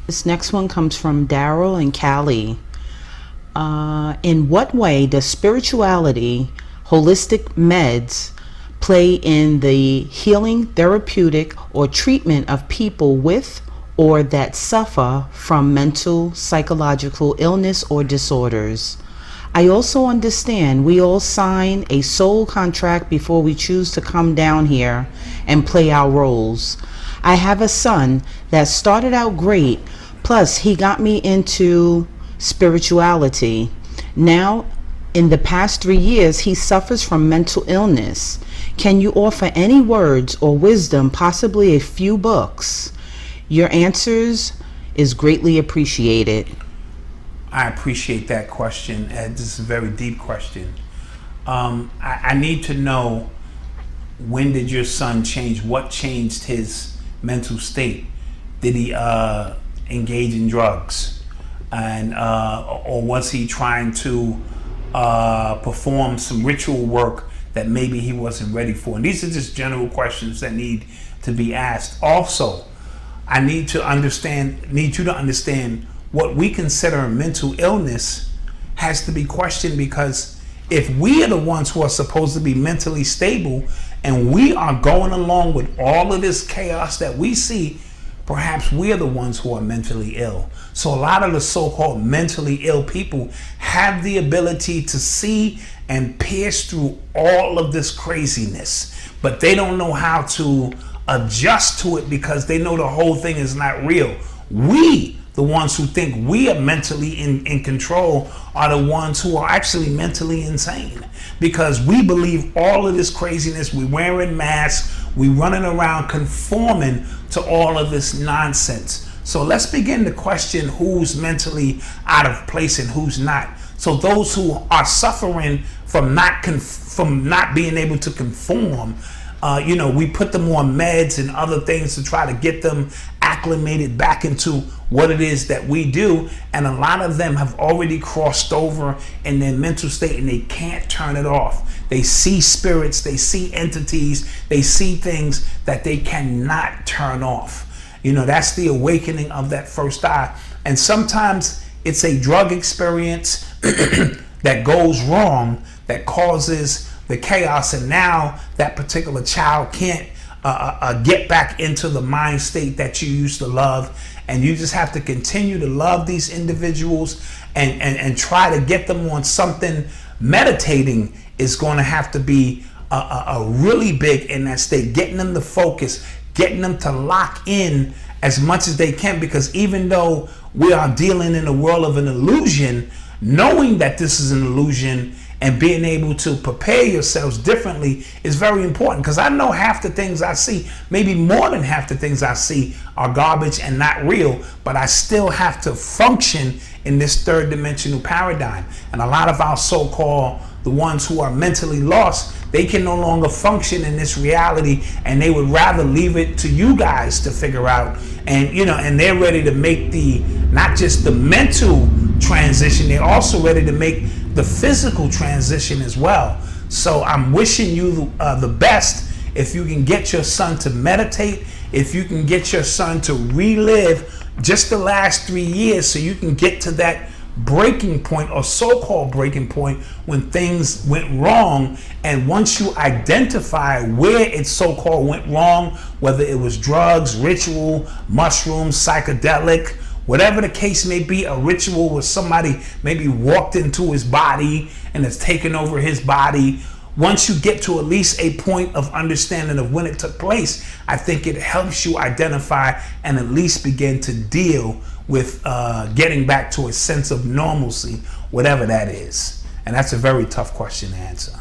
This next one comes from Daryl and Callie. In what way does spirituality, holistic meds, play in the healing, therapeutic, or treatment of people with or that suffer from mental, psychological illness or disorders? I also understand we all sign a soul contract before we choose to come down here and play our roles. I have a son that started out great, plus he got me into spirituality. Now, in the past 3 years, he suffers from mental illness. Can you offer any words or wisdom, possibly a few books? Your answers is greatly appreciated. I appreciate that question. This is a very deep question. I need to know, when did your son change? What changed his mental state? Did he engage in drugs? And or was he trying to perform some ritual work that maybe he wasn't ready for? And these are just general questions that need to be asked. Also, I need you to understand what we consider mental illness has to be questioned, because if we are the ones who are supposed to be mentally stable and we are going along with all of this chaos that we see, perhaps we are the ones who are mentally ill. So a lot of the so-called mentally ill people have the ability to see and pierce through all of this craziness, but they don't know how to adjust to it because they know the whole thing is not real. We, the ones who think we are mentally in control, are the ones who are actually mentally insane, because we believe all of this craziness. We wearing masks, we running around conforming to all of this nonsense. So let's begin to question who's mentally out of place and who's not. So those who are suffering from not being able to conform, we put them on meds and other things to try to get them acclimated back into what it is that we do. And a lot of them have already crossed over in their mental state and they can't turn it off. They see spirits, they see entities, they see things that they cannot turn off. That's the awakening of that first eye. And sometimes it's a drug experience that goes wrong that causes the chaos, and now that particular child can't get back into the mind state that you used to love. And you just have to continue to love these individuals and try to get them on something. Meditating is going to have to be a really big in that state, getting them to focus, getting them to lock in as much as they can, because even though we are dealing in a world of an illusion, knowing that this is an illusion and being able to prepare yourselves differently is very important. Because I know half the things I see, maybe more than half the things I see, are garbage and not real, but I still have to function in this third dimensional paradigm. And a lot of our so-called, the ones who are mentally lost, they can no longer function in this reality, and they would rather leave it to you guys to figure out. And and they're ready to make not just the mental transition, they're also ready to make the physical transition as well. So I'm wishing you the best. If you can get your son to meditate, if you can get your son to relive just the last 3 years, so you can get to that breaking point, or so-called breaking point, when things went wrong. And once you identify where it so-called went wrong, whether it was drugs, ritual, mushrooms, psychedelic, whatever the case may be, a ritual where somebody maybe walked into his body and has taken over his body. Once you get to at least a point of understanding of when it took place, I think it helps you identify and at least begin to deal with getting back to a sense of normalcy, whatever that is. And that's a very tough question to answer.